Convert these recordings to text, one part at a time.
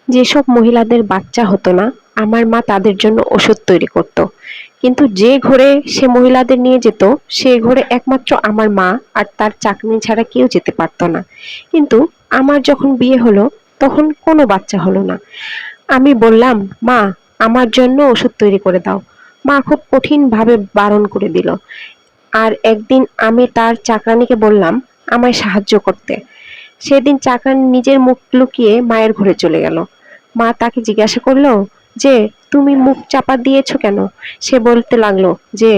যেসব মহিলাদের বাচ্চা হতো না, আমার মা তাদের জন্য ওষুধ তৈরি করত। কিন্তু যে ঘরে সে মহিলাদের নিয়ে যেত, সে ঘরে একমাত্র আমার মা আর তার চাকনি ছাড়া কেউ যেতে পারতো না। কিন্তু আমার যখন বিয়ে হলো, তখন কোনো বাচ্চা হলো না। আমি বললাম, মা, আমার জন্য ওষুধ তৈরি করে দাও। মা খুব কঠিন ভাবে বারণ করে দিল। আর একদিন আমি তার চাকরানীকে বললাম আমায় সাহায্য করতে। সেদিন চাকরানী নিজের মুখ লুকিয়ে মায়ের ঘরে চলে গেল। মা তাকে জিজ্ঞাসা করলো যে, তুমি মুখ চাপা দিয়েছো কেন? সে বলতে লাগলো যে,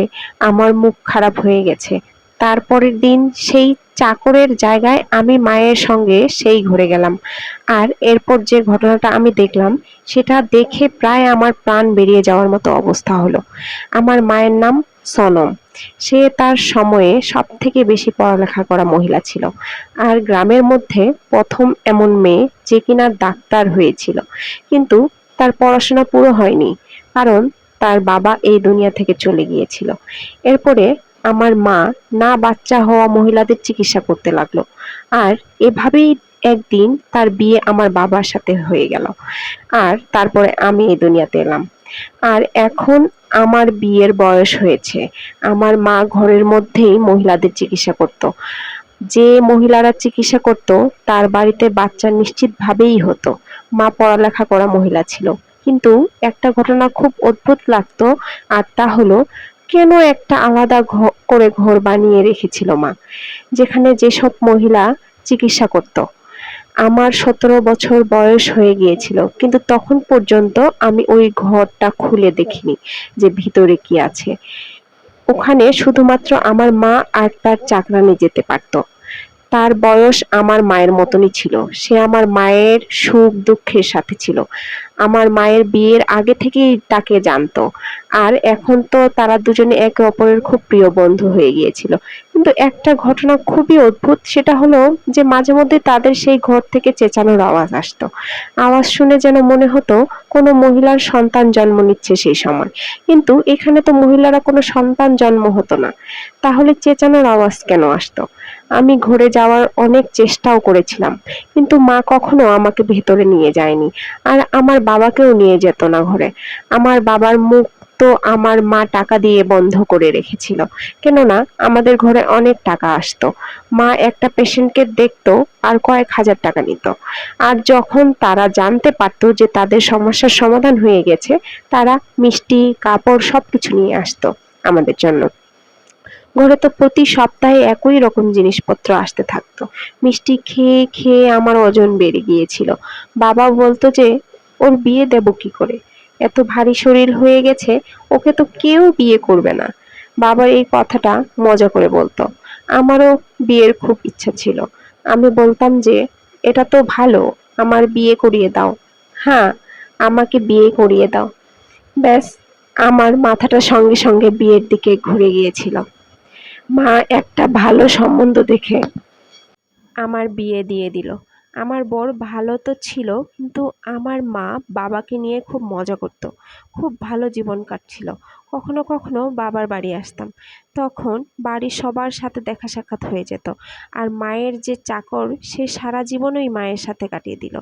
আমার মুখ খারাপ হয়ে গেছে। তারপরের দিন সেই চাকরের জায়গায় আমি মায়ের সঙ্গে সেই ঘরে গেলাম। আর এরপর যে ঘটনাটা আমি দেখলাম, সেটা দেখে প্রায় আমার প্রাণ বেরিয়ে যাওয়ার মতো অবস্থা হলো। আমার মায়ের নাম সনম। সে তার সময়ে সব থেকে বেশি পড়ালেখা করা মহিলা ছিল। আর গ্রামের মধ্যে প্রথম এমন মেয়ে যে কিনা ডাক্তার হয়েছিল। কিন্তু তার পড়াশোনা পুরো হয়নি, কারণ তার বাবা এই দুনিয়া থেকে চলে গিয়েছিল। এরপরে আমার মা না বাচ্চা হওয়া মহিলাদের চিকিৎসা করতে লাগলো। আর এভাবেই একদিন তার বিয়ে আমার বাবার সাথে হয়ে গেল। আর তারপরে আমি এই দুনিয়াতে এলাম। আর এখন আমার বিয়ের বয়স হয়েছে। আমার মা ঘরের মধ্যেই মহিলাদের চিকিৎসা করত। যে মহিলারা চিকিৎসা করত, তার বাড়িতে বাচ্চা নিশ্চিতভাবেই হতো। মা পড়ালেখা করা মহিলা ছিল। কিন্তু একটা ঘটনা খুব অদ্ভুত লাগতো, আর তা হলো, কেন একটা আলাদা করে ঘর বানিয়ে রেখেছিল মা, যেখানে যেসব মহিলা চিকিৎসা করত। আমার ১৭ বছর বয়স হয়ে গিয়েছিল, কিন্তু তখন পর্যন্ত আমি ওই ঘরটা খুলে দেখিনি যে ভিতরে কি আছে। ওখানে শুধুমাত্র আমার মা আর তার চাকরানী যেতে পারতো। তার বয়স আমার মায়ের মতনই ছিল। সে আমার মায়ের সুখ দুঃখের সাথে ছিল। আমার মায়ের বিয়ের আগে থেকেই তাকে জানতো। আর এখন তো তারা দুজনে একে অপরের খুব প্রিয় বন্ধু হয়ে গিয়েছিল। কিন্তু একটা ঘটনা খুবই অদ্ভুত, সেটা হলো যে মাঝে মধ্যে তাদের সেই ঘর থেকে চেঁচানোর আওয়াজ আসতো। আওয়াজ শুনে যেন মনে হতো কোনো মহিলার সন্তান জন্ম নিচ্ছে সেই সময়। কিন্তু এখানে তো মহিলারা কোনো সন্তান জন্ম হতো না। তাহলে চেঁচানোর আওয়াজ কেন আসতো? আমি ঘুরে যাওয়ার অনেক চেষ্টাও করেছিলাম, কিন্তু মা কখনো আমাকে ভেতরে নিয়ে যায়নি। আর আমার বাবাকেও নিয়ে যেত না ঘরে। আমার বাবার মুখ তো আমার মা টাকা দিয়ে বন্ধ করে রেখেছিল, কেননা আমাদের ঘরে অনেক টাকা আসতো। মা একটা পেশেন্টকে দেখতো আর কয়েক হাজার টাকা নিত। আর যখন তারা জানতে পারতো যে তাদের সমস্যার সমাধান হয়ে গেছে, তারা মিষ্টি কাপড় সবকিছু নিয়ে আসতো আমাদের জন্য। ঘরে তো প্রতি সপ্তাহে একই রকম জিনিসপত্র আসতে থাকতো। মিষ্টি খেয়ে খেয়ে আমার ওজন বেড়ে গিয়েছিল। বাবা বলতো যে, ওর বিয়ে দেব কি করে? এত ভারী শরীর হয়ে গেছে, ওকে তো কেউ বিয়ে করবে না। বাবা এই কথাটা মজা করে বলতো। আমারও বিয়ের খুব ইচ্ছা ছিল। আমি বলতাম যে, এটা তো ভালো, আমার বিয়ে করিয়ে দাও। হ্যাঁ, আমাকে বিয়ে করিয়ে দাও। ব্যাস, আমার মাথাটা সঙ্গে সঙ্গে বিয়ের দিকে ঘুরে গিয়েছিল। মা একটা ভালো সম্বন্ধ দেখে আমার বিয়ে দিয়ে দিল। আমার বর ভালো তো ছিল, কিন্তু আমার মা বাবাকে নিয়ে খুব মজা করত। খুব ভালো জীবন কাটছিল। কখনো কখনো বাবার বাড়ি আসতাম। তখন বাড়ির সবার সাথে দেখা সাক্ষাৎ হয়ে যেত। আর মায়ের যে চাকর, সে সারা জীবনই মায়ের সাথে কাটিয়ে দিল।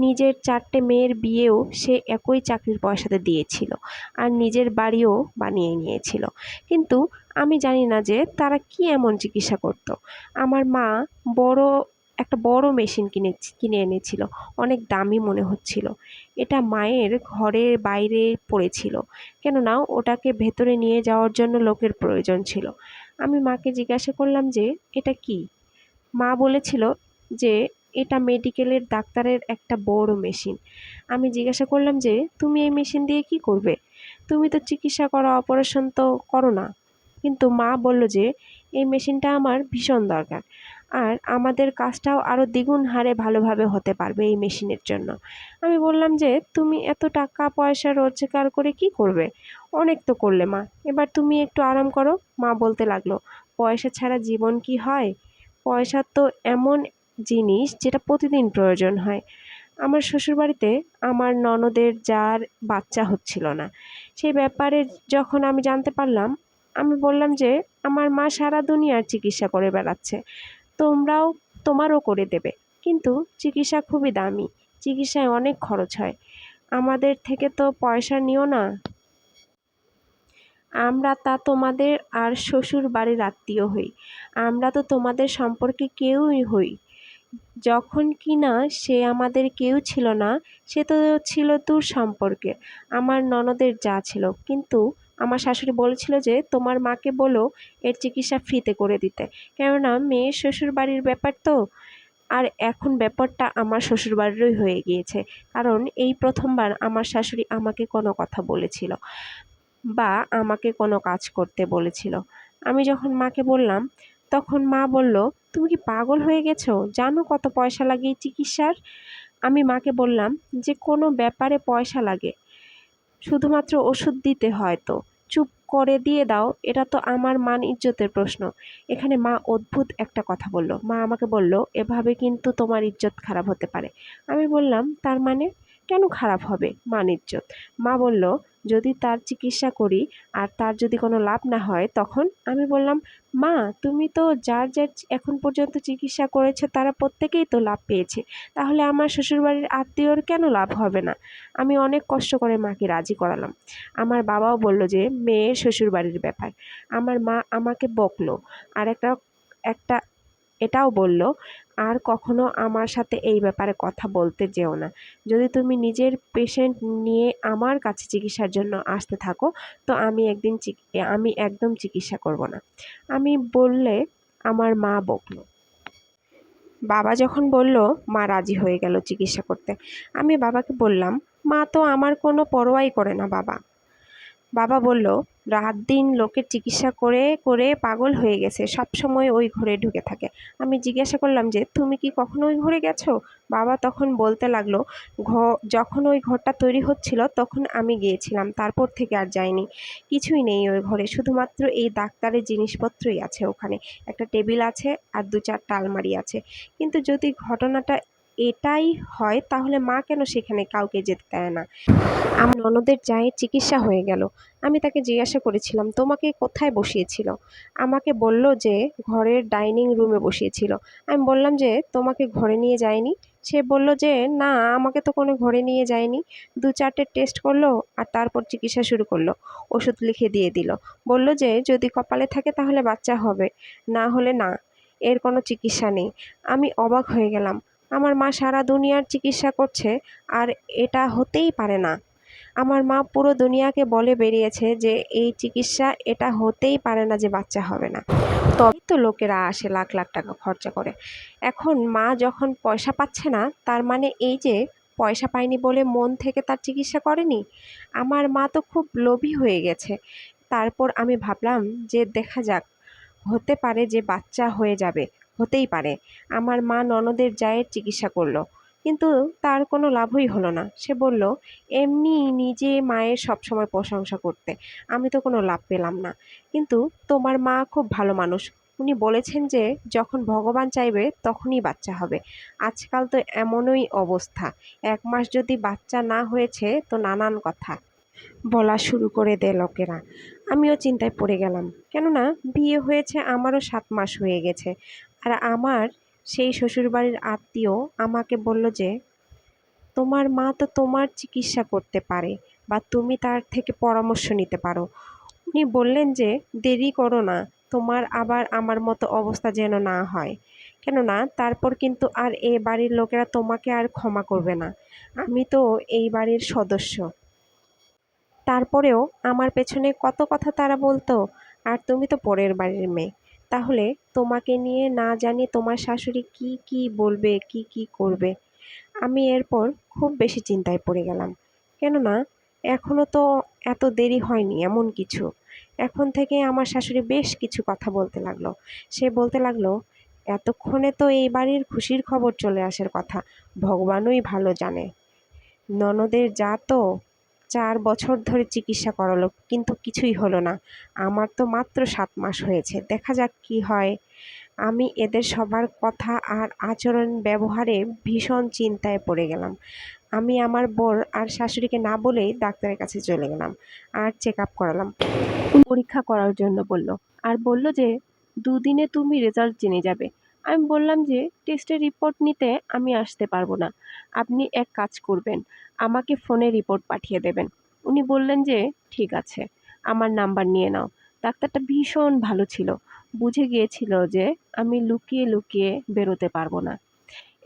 নিজের ৪টে মেয়ের বিয়েও সে একই চাকরির পয়সাতে দিয়েছিল। আর নিজের বাড়িও বানিয়ে নিয়েছিল। কিন্তু আমি জানি না যে তারা কি এমন চিকিৎসা করত। আমার মা বড় একটা বড় মেশিন কিনে এনেছিল। অনেক দামি মনে হচ্ছিল। এটা মায়ের ঘরের বাইরে পড়েছিল, কেননা ওটাকে ভেতরে নিয়ে যাওয়ার জন্য লোকের প্রয়োজন ছিল। আমি মাকে জিজ্ঞাসা করলাম যে, এটা কি? মা বলেছিল যে, এটা মেডিকেলের ডাক্তারের একটা বড় মেশিন। আমি জিজ্ঞাসা করলাম যে, তুমি এই মেশিন দিয়ে কি করবে? তুমি তো চিকিৎসা করা, অপারেশন তো করো না। কিন্তু মা বলল যে, এই মেশিনটা আমার ভীষণ দরকার। আর আমাদের কাজটাও আরো দ্বিগুণ হারে ভালোভাবে হতে পারবে এই মেশিনের জন্য। আমি বললাম যে, তুমি এত টাকা পয়সা রোজগার করে কি করবে? অনেক তো করলে মা, এবার তুমি একটু আরাম করো। মা বলতে লাগলো, পয়সা ছাড়া জীবন কি হয়? পয়সা তো এমন জিনিস যেটা প্রতিদিন প্রয়োজন হয়। আমার শ্বশুরবাড়িতে আমার ননদের যার বাচ্চা হচ্ছিল না, সেই ব্যাপারে যখন আমি জানতে পারলাম, আমি বললাম যে, আমার মা সারা দুনিয়ার চিকিৎসা করে বেড়াচ্ছে, তোমরাও তোমারও করে দেবে। কিন্তু চিকিৎসা খুবই দামি। চিকিৎসায় অনেক খরচ হয়। আমাদের থেকে তো পয়সা নিও না। আমরা তা তোমাদের আর শ্বশুর বাড়ির আত্মীয় হই। আমরা তো তোমাদের সম্পর্কে কেউই হই। যখন কিনা সে আমাদের কেউ ছিল না, সে তো ছিল দূর সম্পর্কে, আমার ননদের যা ছিল। কিন্তু আমার শাশুড়ি বলেছিল যে তোমার মাকে বলো এর চিকিৎসা ফ্রিতে করে দিতে, কেননা মেয়ের শ্বশুর বাড়ির ব্যাপার তো। আর এখন ব্যাপারটা আমার শ্বশুরবাড়িরই হয়ে গিয়েছে, কারণ এই প্রথমবার আমার শাশুড়ি আমাকে কোনো কথা বলেছিল বা আমাকে কোনো কাজ করতে বলেছিল। আমি যখন মাকে বললাম, তখন মা বলল, তুমি কি পাগল হয়ে গেছো? জানো কত পয়সা লাগে এই চিকিৎসার? আমি মাকে বললাম যে কোনো ব্যাপারে পয়সা লাগে, শুধুমাত্র ওষুধ দিতে হয় তো, চুপ করে দিয়ে দাও, এটা তো আমার মান ইজ্জতের প্রশ্ন। এখানে মা অদ্ভুত একটা কথা বলল। মা আমাকে বলল, এভাবে কিন্তু তোমার ইজ্জত খারাপ হতে পারে। আমি বললাম, তার মানে? কেন খারাপ হবে মান ইজ্জত? মা বলল, যদি তার চিকিৎসা করি আর তার যদি কোনো লাভ না হয় তখন? আমি বললাম, মা তুমি তো যার যার এখন পর্যন্ত চিকিৎসা করেছে তারা প্রত্যেকেই তো লাভ পেয়েছে, তাহলে আমার শ্বশুরবাড়ির আত্মীয়র কেন লাভ হবে না? আমি অনেক কষ্ট করে মাকে রাজি করালাম। আমার বাবাও বলল যে মেয়ের শ্বশুরবাড়ির ব্যাপার। আমার মা আমাকে বকলো, আর একটা একটা এটাও বলল, আর কখনো আমার সাথে এই ব্যাপারে কথা বলতে যেও না। যদি তুমি নিজের পেশেন্ট নিয়ে আমার কাছে চিকিৎসার জন্য আসতে থাকো, তো আমি একদম চিকিৎসা করব না। আমি বললে আমার মা বকলো। বাবা যখন বলল, মা রাজি হয়ে গেল চিকিৎসা করতে। আমি বাবাকে বললাম, মা তো আমার কোনো পরোয়াই করে না বাবা। বাবা বলল, রাত দিন লোকের চিকিৎসা করে করে পাগল হয়ে গেছে, সব সময় ওই ঘরে ঢুকে থাকে। আমি জিজ্ঞাসা করলাম যে তুমি কি কখনো ওই ঘরে গেছো? বাবা তখন বলতে লাগলো, যখন ওই ঘরটা তৈরি হচ্ছিল তখন আমি গিয়েছিলাম, তারপর থেকে আর যাইনি। কিছুই নেই ওই ঘরে, শুধুমাত্র এই ডাক্তারের জিনিসপত্রই আছে ওখানে। একটা টেবিল আছে আর দু চারটা আলমারি আছে। কিন্তু যদি ঘটনাটা এটাই হয় তাহলে মা কেন সেখানে কাউকে যেতে দেয় না? আমার ননদের জায়ের চিকিৎসা হয়ে গেল। আমি তাকে জিজ্ঞাসা করেছিলাম, তোমাকে কোথায় বসিয়েছিল? আমাকে বলল যে ঘরের ডাইনিং রুমে বসিয়েছিল। আমি বললাম যে তোমাকে ঘরে নিয়ে যায়নি? সে বলল যে না, আমাকে তো কোনো ঘরে নিয়ে যায়নি। দু চারটে টেস্ট করলো আর তারপর চিকিৎসা শুরু করলো। ওষুধ লিখে দিয়ে দিল। বলল যে যদি কপালে থাকে তাহলে বাচ্চা হবে, না হলে না, এর কোনো চিকিৎসা নেই। আমি অবাক হয়ে গেলাম। আমার মা সারা দুনিয়ার চিকিৎসা করছে আর এটা হতেই পারে না। আমার মা পুরো দুনিয়াকে বলে বেরিয়েছে যে এই চিকিৎসা, এটা হতেই পারে না যে বাচ্চা হবে না। তবেই তো লোকেরা আসে লাখ লাখ টাকা খরচা করে। এখন মা যখন পয়সা পাচ্ছে না, তার মানে এই যে পয়সা পায়নি বলে মন থেকে তার চিকিৎসা করেনি। আমার মা তো খুব লোভী হয়ে গেছে। তারপর আমি ভাবলাম যে দেখা যাক, হতে পারে যে বাচ্চা হয়ে যাবে, হতেই পারে। আমার মা ননদের জায়ের চিকিৎসা করলো, কিন্তু তার কোনো লাভই হলো না। সে বলল এমনি নিজে মায়ের সবসময় প্রশংসা করতে, আমি তো কোনো লাভ পেলাম না। কিন্তু তোমার মা খুব ভালো মানুষ, উনি বলেছেন যে যখন ভগবান চাইবে তখনই বাচ্চা হবে। আজকাল তো এমনই অবস্থা, 1 মাস যদি বাচ্চা না হয়েছে তো নানান কথা বলা শুরু করে দেয় লোকেরা। আমিও চিন্তায় পড়ে গেলাম, কেননা বিয়ে হয়েছে আমারও 7 মাস হয়ে গেছে। আর আমার সেই শ্বশুরবাড়ির আত্মীয় আমাকে বলল যে তোমার মা তো তোমার চিকিৎসা করতে পারে বা তুমি তার থেকে পরামর্শ নিতে পারো। উনি বললেন যে দেরি করো না, তোমার আবার আমার মতো অবস্থা যেন না হয়, কেননা তারপর কিন্তু আর এ বাড়ির লোকেরা তোমাকে আর ক্ষমা করবে না। আমি তো এই বাড়ির সদস্য। তারপরেও আমার পেছনে কত কথা তারা বলতো, আর তুমি তো পরের বাড়ির মেয়ে। তাহলে তোমাকে নিয়ে না জানি তোমার শাশুড়ি কি কি বলবে, কি কি করবে। আমি এরপর খুব বেশি চিন্তায় পড়ে গেলাম, কেননা এখনো তো এত দেরি হয়নি এমন কিছু। এখন থেকে আমার শাশুড়ি বেশ কিছু কথা বলতে লাগলো। সে বলতে লাগলো, এতক্ষণে তো এই বাড়ির খুশির খবর চলে আসার কথা, ভগবানই ভালো জানে। ননদের যা তো 4 বছর ধরে চিকিৎসা করালো কিন্তু কিছুই হলো না। আমার তো মাত্র 7 মাস হয়েছে, দেখা যাক কি হয়। আমি এদের সবার কথা আর আচরণ ব্যবহারে ভীষণ চিন্তায় পড়ে গেলাম। আমি আমার বর আর শাশুড়িকে না বলেই ডাক্তারের কাছে চলে গেলাম আর চেক আপ করালাম। পরীক্ষা করার জন্য বলল, আর বলল যে 2 দিনে তুমি রেজাল্ট জেনে যাবে। আমি বললাম যে টেস্টের রিপোর্ট নিতে আমি আসতে পারবো না। আপনি এক কাজ করবেন, আমাকে ফোনে রিপোর্ট পাঠিয়ে দেবেন। উনি বললেন যে ঠিক আছে, আমার নাম্বার নিয়ে নাও। ডাক্তারটা ভীষণ ভালো ছিল, বুঝে গিয়েছিল যে আমি লুকিয়ে লুকিয়ে বেরোতে পারবো না।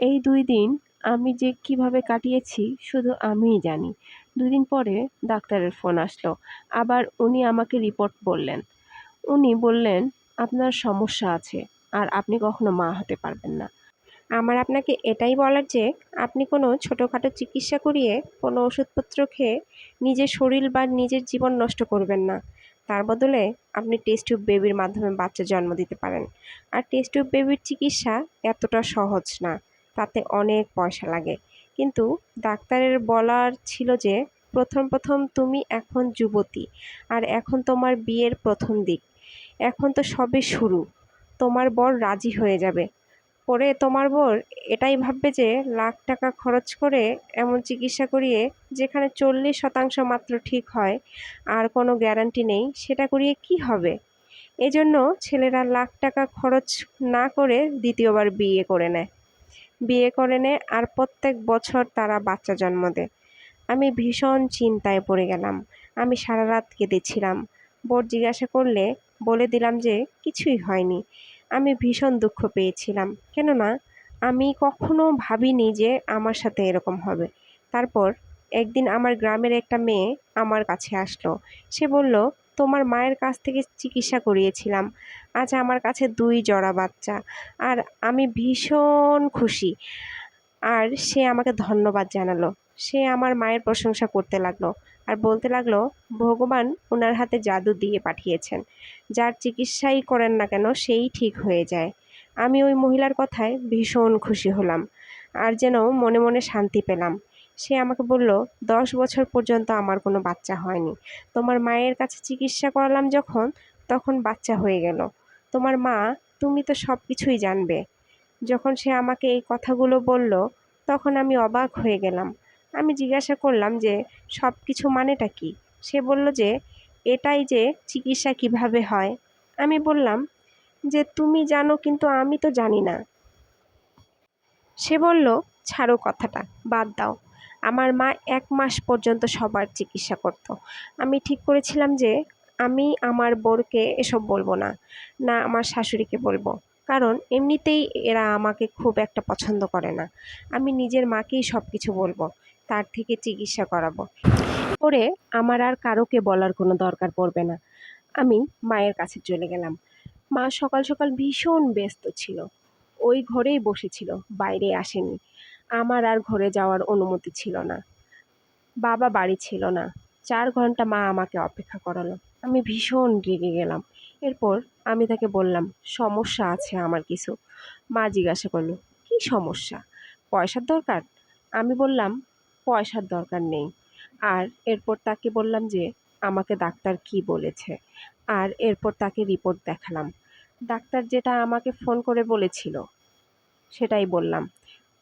এই ২ দিন আমি যে কিভাবে কাটিয়েছি শুধু আমিই জানি। ২ দিন পরে ডাক্তারের ফোন আসলো। আবার উনি আমাকে রিপোর্ট বললেন। উনি বললেন, "আপনার সমস্যা আছে আর আপনি কখনো মা হতে পারবেন না।" আমার আপনাকে এটাই বলার যে আপনি কোনো ছোটোখাটো চিকিৎসা করিয়ে, কোনো ওষুধপত্র খেয়ে নিজের শরীর বা নিজের জীবন নষ্ট করবেন না। তার বদলে আপনি টেস্ট টিউব বেবির মাধ্যমে বাচ্চা জন্ম দিতে পারেন। আর টেস্ট টিউব বেবির চিকিৎসা এতটা সহজ না, তাতে অনেক পয়সা লাগে। কিন্তু ডাক্তারের বলার ছিল যে প্রথম তুমি এখন যুবতী, আর এখন তোমার বিয়ের প্রথম দিক। এখন তো সবে শুরু। তোমার বর রাজি হয়ে যাবে। পরে তোমার বর এটাই ভাববে যে লাখ টাকা খরচ করে এমন চিকিৎসা করিয়ে যেখানে 40% মাত্র ঠিক হয় আর কোনো গ্যারান্টি নেই, সেটা করিয়ে কি হবে? এজন্য ছেলেরা লাখ টাকা খরচ না করে দ্বিতীয়বার বিয়ে করে নেয়। বিয়ে করে নেয় আর প্রত্যেক বছর তারা বাচ্চা জন্ম দেয়। আমি ভীষণ চিন্তায় পড়ে গেলাম। আমি সারা রাত কেঁদেছিলাম। বর জিজ্ঞাসা করলে বলে দিলাম যে কিছুই হয়নি। আমি ভীষণ দুঃখ পেয়েছিলাম, কেননা আমি কখনো ভাবিনি যে আমার সাথে এরকম হবে। তারপর একদিন আমার গ্রামের একটা মেয়ে আমার কাছে আসলো। সে বলল, তোমার মায়ের কাছ থেকে চিকিৎসা করিয়েছিলাম, আজ আমার কাছে 2 জোড়া বাচ্চা, আর আমি ভীষণ খুশি। আর সে আমাকে ধন্যবাদ জানালো। সে আমার মায়ের প্রশংসা করতে লাগলো আর বলতে লাগলো, ভগবান ওনার হাতে জাদু দিয়ে পাঠিয়েছেন, যার চিকিৎসাই করেন না কেন সেই ঠিক হয়ে যায়। আমি ওই মহিলার কথায় ভীষণ খুশি হলাম আর যেন মনে মনে শান্তি পেলাম। সে আমাকে বলল, 10 বছর পর্যন্ত আমার কোনো বাচ্চা হয়নি। তোমার মায়ের কাছে চিকিৎসা করালাম যখন, তখন বাচ্চা হয়ে গেল। তোমার মা, তুমি তো সব কিছুই জানবে। যখন সে আমাকে এই কথাগুলো বলল, তখন আমি অবাক হয়ে গেলাম। আমি জিজ্ঞাসা করলাম যে সব কিছু মানেটা কী? সে বলল যে এটাই যে চিকিৎসা কিভাবে হয়। আমি বললাম যে তুমি জানো কিন্তু আমি তো জানি না। সে বলল, ছাড়ো কথাটা, বাদ দাও। আমার মা 1 মাস পর্যন্ত সবার চিকিৎসা করত। আমি ঠিক করেছিলাম যে আমি আমার বরকে এসব বলবো না, না আমার শাশুড়িকে বলবো। কারণ এমনিতেই এরা আমাকে খুব একটা পছন্দ করে না। আমি নিজের মাকেই সব কিছু বলবো, তার থেকে চিকিৎসা করাবো। করে আমার আর কারোকে বলার কোনো দরকার পড়বে না। আমি মায়ের কাছে চলে গেলাম। মা সকাল সকাল ভীষণ ব্যস্ত ছিল। ওই ঘরেই বসেছিল, বাইরে আসেনি। আমার আর ঘরে যাওয়ার অনুমতি ছিল না। বাবা বাড়ি ছিল না। 4 ঘন্টা মা আমাকে অপেক্ষা করালো। আমি ভীষণ রেগে গেলাম। এরপর আমি তাকে বললাম, সমস্যা আছে আমার কিছু। মা জিজ্ঞাসা করলো, কী সমস্যা? পয়সার দরকার? আমি বললাম, পয়সার দরকার নেই। আর এরপর তাকে বললাম যে আমাকে ডাক্তার কী বলেছে। আর এরপর তাকে রিপোর্ট দেখালাম। ডাক্তার যেটা আমাকে ফোন করে বলেছিল সেটাই বললাম।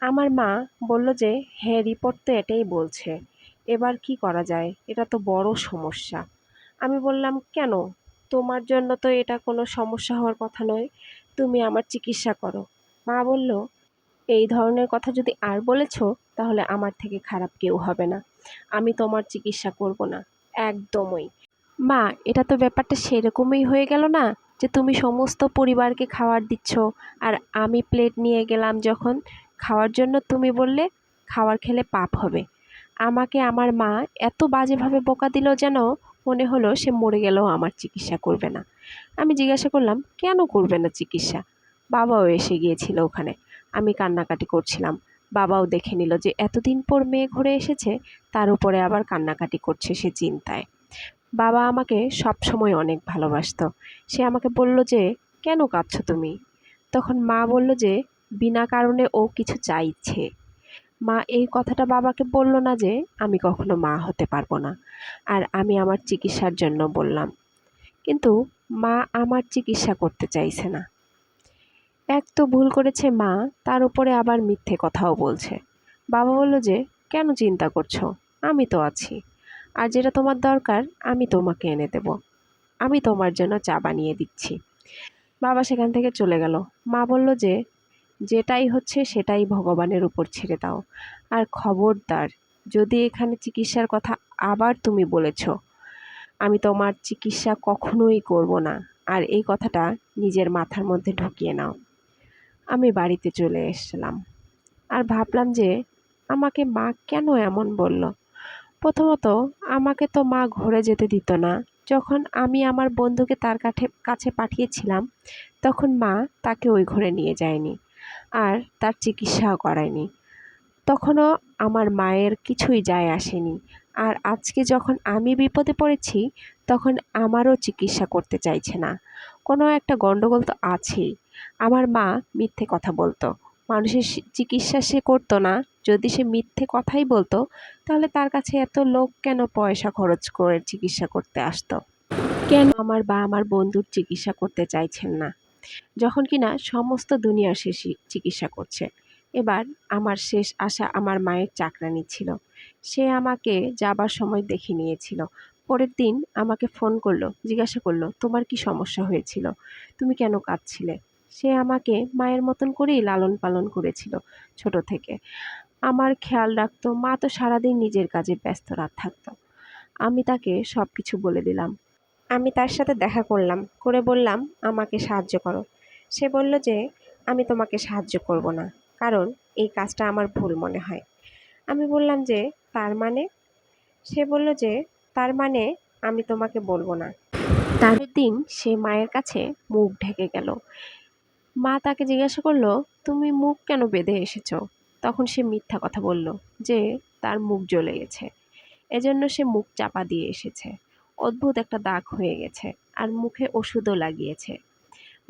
আমার মা বলল যে হ্যাঁ, রিপোর্ট তো এটাই বলছে। এবার কি করা যায়? এটা তো বড় সমস্যা। আমি বললাম, কেন? তোমার জন্য তো এটা কোনো সমস্যা হওয়ার কথা নয়। তুমি আমার চিকিৎসা করো। মা বলল, এই ধরনের কথা যদি আর বলেছ, তাহলে আমার থেকে খারাপ কেউ হবে না। আমি তোমার চিকিৎসা করব না। একদমই। মা, এটা তো ব্যাপারটা সেরকমই হয়ে গেল না, যে তুমি সমস্ত পরিবারকে খাবার দিচ্ছ আর আমি প্লেট নিয়ে গেলাম যখন খাওয়ার জন্য, তুমি বললে খাবার খেলে পাপ হবে। আমাকে আমার মা এত বাজেভাবে বকা দিল যেন মনে হলো সে মরে গেলেও আমার চিকিৎসা করবে না। আমি জিজ্ঞাসা করলাম, কেন করবে না চিকিৎসা? বাবাও এসে গিয়েছিল ওখানে। আমি কান্নাকাটি করছিলাম। বাবাও দেখে নিল যে এতদিন পর মেয়ে ঘুরে এসেছে, তার উপরে আবার কান্নাকাটি করছে সে চিন্তায়। বাবা আমাকে সবসময় অনেক ভালোবাসতো। সে আমাকে বলল যে, কেন কাঁদছো তুমি? তখন মা বলল যে বিনা কারণে ও কিছু চাইছে। মা এই কথাটা বাবাকে বলল না যে আমি কখনো মা হতে পারবো না, আর আমি আমার চিকিৎসার জন্য বললাম। কিন্তু মা আমার চিকিৎসা করতে চাইছে না। এক তো ভুল করেছে মা, তার উপরে আবার মিথ্যে কথাও বলছে। বাবা বলল যে কেন চিন্তা করছো, আমি তো আছি। আর যেটা তোমার দরকার আমি তোমাকে এনে দেব। আমি তোমার জন্য চা বানিয়ে দিচ্ছি। বাবা সেখান থেকে চলে গেল। মা বলল যে যেটাই হচ্ছে সেটাই ভগবানের উপর ছেড়ে দাও। আর খবরদার, যদি এখানে চিকিৎসার কথা আবার তুমি বলেছ, আমি তোমার চিকিৎসা কখনোই করব না। আর এই কথাটা নিজের মাথার মধ্যে ঢুকিয়ে নাও। আমি বাড়িতে চলে এসেছিলাম আর ভাবলাম যে আমাকে মা কেন এমন বলল। প্রথমত, আমাকে তো মা ঘরে যেতে দিত না। যখন আমি আমার বন্ধুকে তার কাছে পাঠিয়েছিলাম, তখন মা তাকে ওই ঘরে নিয়ে যায়নি আর তার চিকিৎসাও করায়নি। তখনও আমার মায়ের কিছুই যায় আসেনি। আর আজকে যখন আমি বিপদে পড়েছি, তখন আমারও চিকিৎসা করতে চাইছে না। কোনো একটা গন্ডগোল তো আছেই। আমার মা মিথ্যে কথা বলতো, মানুষের চিকিৎসা সে করতো না। যদি সে মিথ্যে কথাই বলতো, তাহলে তার কাছে এত লোক কেন পয়সা খরচ করে চিকিৎসা করতে আসতো? কেন আমার বা আমার বন্ধুর চিকিৎসা করতে চাইছেন না, যখন কিনা সমস্ত দুনিয়ার সে চিকিৎসা করছে? এবার আমার শেষ আশা আমার মায়ের চাকরানি ছিল। সে আমাকে যাবার সময় দেখে নিয়েছিল। পরের দিন আমাকে ফোন করলো, জিজ্ঞাসা করলো, তোমার কি সমস্যা হয়েছিল, তুমি কেন কাঁদছিলে? সে আমাকে মায়ের মতন করেই লালন পালন করেছিল ছোট থেকে। আমার খেয়াল রাখতো। মা তো সারাদিন নিজের কাজে ব্যস্ত থাকতো। আমি তাকে সব কিছু বলে দিলাম। আমি তার সাথে দেখা করলাম, করে বললাম, আমাকে সাহায্য করো। সে বলল যে আমি তোমাকে সাহায্য করব না, কারণ এই কাজটা আমার ভুল মনে হয়। আমি বললাম যে তার মানে? সে বলল যে তার মানে আমি তোমাকে বলবো না। তার দিন সে মায়ের কাছে মুখ ঢেকে গেল। মা তাকে জিজ্ঞাসা করলো, তুমি মুখ কেন বেঁধে এসেছো? তখন সে মিথ্যা কথা বলল যে তার মুখ জ্বলে গেছে, এজন্য সে মুখ চাপা দিয়ে এসেছে। অদ্ভুত একটা দাগ হয়ে গেছে আর মুখে ওষুধও লাগিয়েছে।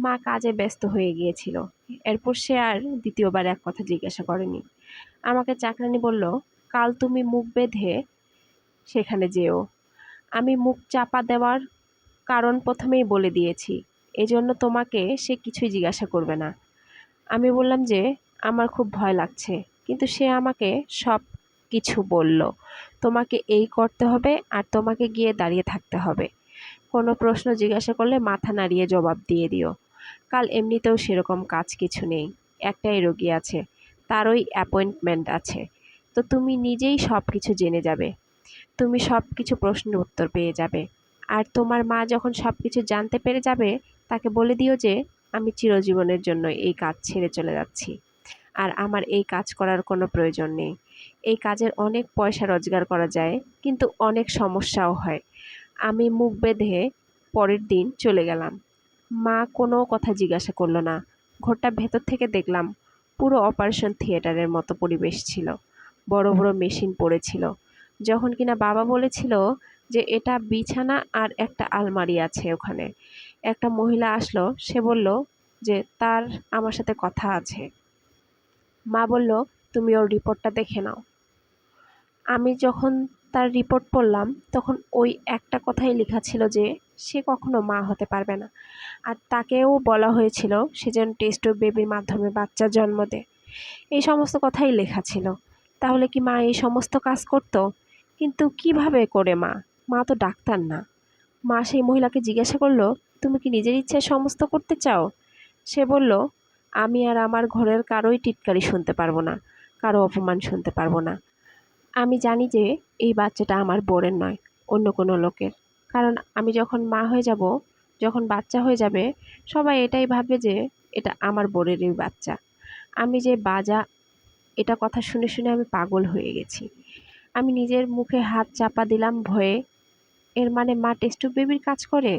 মা কাজে ব্যস্ত হয়ে গিয়েছিল। এরপর সে আর দ্বিতীয়বার এক কথা জিজ্ঞাসা করেনি। আমাকে চাকরানি বলল, কাল তুমি মুখ বেঁধে সেখানে যেও। আমি মুখ চাপা দেওয়ার কারণ প্রথমেই বলে দিয়েছি, এজন্য তোমাকে সে কিছুই জিজ্ঞাসা করবে না। আমি বললাম যে আমার খুব ভয় লাগছে, কিন্তু সে আমাকে সব কিছু বলল। তোমাকে এই করতে হবে আর তোমাকে গিয়ে দাঁড়িয়ে থাকতে হবে। কোনো প্রশ্ন জিজ্ঞাসা করলে মাথা নাড়িয়ে জবাব দিয়ে দিও। কাল এমনিতেও সেরকম কাজ কিছু নেই, একটাই রোগী আছে, তারই অ্যাপয়েন্টমেন্ট আছে। তো তুমি নিজেই সব কিছু জেনে যাবে, তুমি সব কিছু প্রশ্নের উত্তর পেয়ে যাবে। আর তোমার মা যখন সব কিছু জানতে পেরে যাবে, তাকে বলে দিও যে আমি চিরজীবনের জন্য এই কাজ ছেড়ে চলে যাচ্ছি আর আমার এই কাজ করার কোনো প্রয়োজন নেই। এই কাজের অনেক পয়সা রোজগার করা যায়, কিন্তু অনেক সমস্যাও হয়। আমি মুখ বেঁধে পরের দিন চলে গেলাম। মা কোনো কথা জিজ্ঞাসা করলো না। ঘরটা ভেতর থেকে দেখলাম পুরো অপারেশন থিয়েটারের মতো পরিবেশ ছিল। বড় বড় মেশিন পড়েছিল। যখন কিনা বাবা বলেছিল যে এটা বিছানা আর একটা আলমারি আছে ওখানে, একটা মহিলা আসলো। সে বলল যে তার আমার সাথে কথা আছে। মা বলল, তুমি ওর রিপোর্টটা দেখে নাও। আমি যখন তার রিপোর্ট পড়লাম, তখন ওই একটা কথাই লেখা ছিল যে সে কখনো মা হতে পারবে না। আর তাকেও বলা হয়েছিল সে যেন টেস্ট টিউব বেবির মাধ্যমে বাচ্চা জন্ম দেয়। এই সমস্ত কথাই লেখা ছিল। তাহলে কি মা এই সমস্ত কাজ করত? কিন্তু কিভাবে করে মা? মা তো ডাক্তার না। মা সেই মহিলাকে জিজ্ঞাসা করলো, তুমি কি নিজের ইচ্ছায় সমস্ত করতে চাও? সে বলল, আমি আর আমার ঘরের কারোই টিটকারি শুনতে পারবো না, কারো অপমান শুনতে পারবো না। আমি জানি যে এই বাচ্চাটা আমার বোনের নয়, অন্য কোনো লোকের। কারণ আমি যখন মা হয়ে যাব, যখন বাচ্চা হয়ে যাবে, সবাই এটাই ভাববে যে এটা আমার বোনেরই বাচ্চা। আমি যে বাজা, এটা কথা শুনে শুনে আমি পাগল হয়ে গেছি। আমি নিজের মুখে হাত চাপা দিলাম ভয়ে। এর মানে মা টেস্ট টিউব বেবির কাজ করে?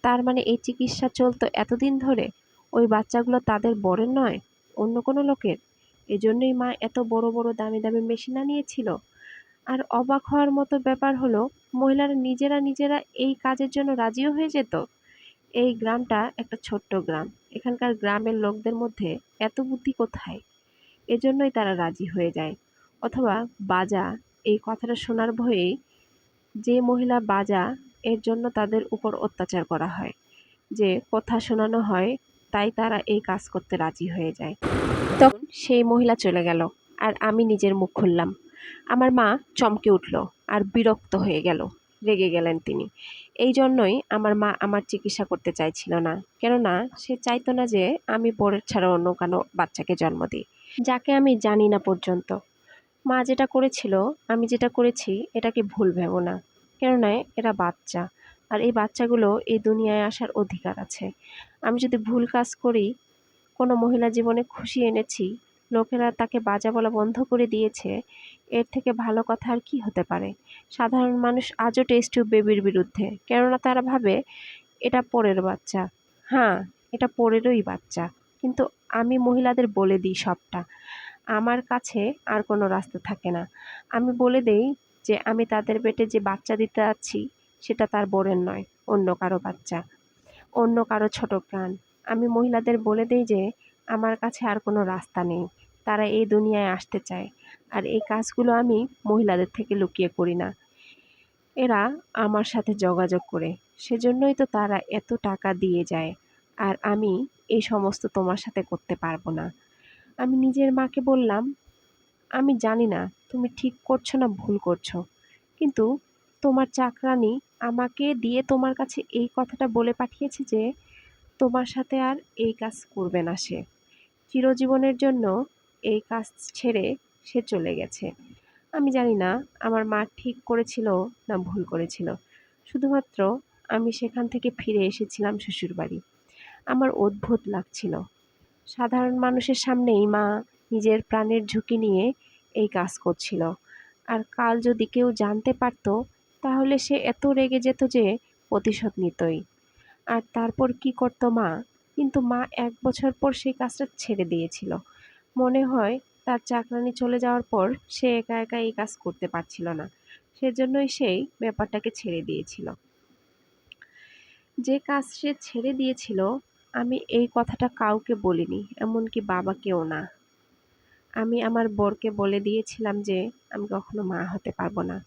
তার মানে এই চিকিৎসা চলতো এতদিন ধরে? ওই বাচ্চাগুলো তাদের বোনের নয়, অন্য কোনো লোকের? এজন্যই মা এত বড় বড় দামি দামি মেশিন আনিয়েছিল। আর অবাক হওয়ার মতো ব্যাপার হলো, মহিলারা নিজেরা নিজেরা এই কাজের জন্য রাজিও হয়ে যেত। এই গ্রামটা একটা ছোট্ট গ্রাম। এখানকার গ্রামের লোকদের মধ্যে এত বুদ্ধি কোথায়? এজন্যই তারা রাজি হয়ে যায়। অথবা বাজা, এই কথাটা শোনার ভয়েই যে মহিলা বাজা, এর জন্য তাদের উপর অত্যাচার করা হয়, যে কথা শোনানো হয়, তাই তারা এই কাজ করতে রাজি হয়ে যায়। তখন সেই মহিলা চলে গেল আর আমি নিজের মুখ খুললাম। আমার মা চমকে উঠল আর বিরক্ত হয়ে গেল। রেগে গেলেন তিনি। এই জন্যই আমার মা আমার চিকিৎসা করতে চাইছিল না। কেননা সে চাইতো না যে আমি বরের ছাড়া অন্য কোনো বাচ্চাকে জন্ম দিই, যাকে আমি জানি না পর্যন্ত। মা যেটা করেছিল, আমি যেটা করেছি এটাকে ভুল ভেবো না। কেননা এরা বাচ্চা, আর এই বাচ্চাগুলো এই দুনিয়ায় আসার অধিকার আছে। আমি যদি ভুল কাজ করি, কোনো মহিলা জীবনে খুশি এনেছি, লোকেরা তাকে বাজে বলা বন্ধ করে দিয়েছে, এর থেকে ভালো কথা আর কি হতে পারে? সাধারণ মানুষ আজও টেস্ট টিউব বেবির বিরুদ্ধে, কেননা তারা ভাবে এটা পরের বাচ্চা। হ্যাঁ, এটা পরেরই বাচ্চা, কিন্তু আমি মহিলাদের বলে দিই সবটা। আমার কাছে আর কোনো রাস্তা থাকে না। আমি বলে দেই যে আমি তাদের পেটে যে বাচ্চা দিতে যাচ্ছি সেটা তার বোনের নয়, অন্য কারো বাচ্চা, অন্য কারো ছোট প্রাণ। আমি মহিলাদের বলে দেই যে আমার কাছে আর কোনো রাস্তা নেই। তারা এই দুনিয়ায় আসতে চায়। আর এই কাজগুলো আমি মহিলাদের থেকে লুকিয়ে করি না। এরা আমার সাথে যোগাযোগ করে। সেজন্যই তো তারা এত টাকা দিয়ে যায়। আর আমি এই সমস্ত তোমার সাথে করতে পারবো না। আমি নিজের মাকে বললাম, আমি জানি না তুমি ঠিক করছো না ভুল করছো। কিন্তু তোমার চাকরানী আমাকে দিয়ে তোমার কাছে এই কথাটা বলে পাঠিয়েছে যে তোমার সাথে আর এই কাজ করবে না সে। চিরজীবনের জন্য এই কাজ ছেড়ে সে চলে গেছে। আমি জানি না আমার মা ঠিক করেছিল না ভুল করেছিল। শুধুমাত্র আমি সেখান থেকে ফিরে এসেছিলাম শ্বশুরবাড়ি। আমার অদ্ভুত লাগছিল। সাধারণ মানুষের সামনেই মা নিজের প্রাণের ঝুঁকি নিয়ে এই কাজ করছিল। আর কাল যদি কেউ জানতে পারত, তাহলে সে এত রেগে যেত যে প্রতিশোধ নিতই। আর তারপর কি করত মা? কিন্তু মা ১ বছর পর সেই কাজটা ছেড়ে দিয়েছিল। মনে হয় তার চাকরানি চলে যাওয়ার পর সে একা একা এই কাজ করতে পারছিল না। সেজন্যই সেই ব্যাপারটাকে ছেড়ে দিয়েছিল। যে কাজ সে ছেড়ে দিয়েছিল, আমি এই কথাটা কাউকে বলিনি, এমনকি বাবাকেও না। আমি আমার বরকে বলে দিয়েছিলাম যে আমি কখনো মা হতে পারবো না।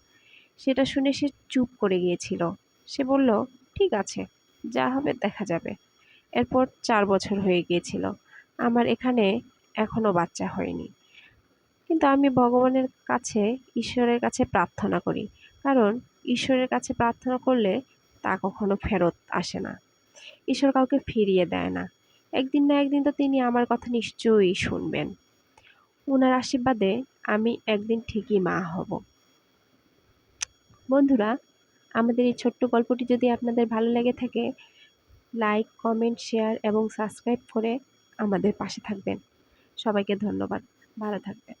সেটা শুনে সে চুপ করে গিয়েছিল। সে বলল, ঠিক আছে, যা হবে দেখা যাবে। এরপর ৪ বছর হয়ে গিয়েছিল। আমার এখানে এখনো বাচ্চা হয়নি। কিন্তু আমি ভগবানের কাছে, ঈশ্বরের কাছে প্রার্থনা করি। কারণ ঈশ্বরের কাছে প্রার্থনা করলে তা কখনো ফেরত আসে না। ঈশ্বর কাউকে ফিরিয়ে দেয় না। একদিন না একদিন তো তিনি আমার কথা নিশ্চয়ই শুনবেন। উনার আশীর্বাদে আমি একদিন ঠিকই মা হব। বন্ধুরা, আমাদের এই ছোট্ট গল্পটি যদি আপনাদের ভালো লেগে থাকে, লাইক, কমেন্ট, শেয়ার এবং সাবস্ক্রাইব করে আমাদের পাশে থাকবেন। সবাইকে ধন্যবাদ। ভালো থাকবেন।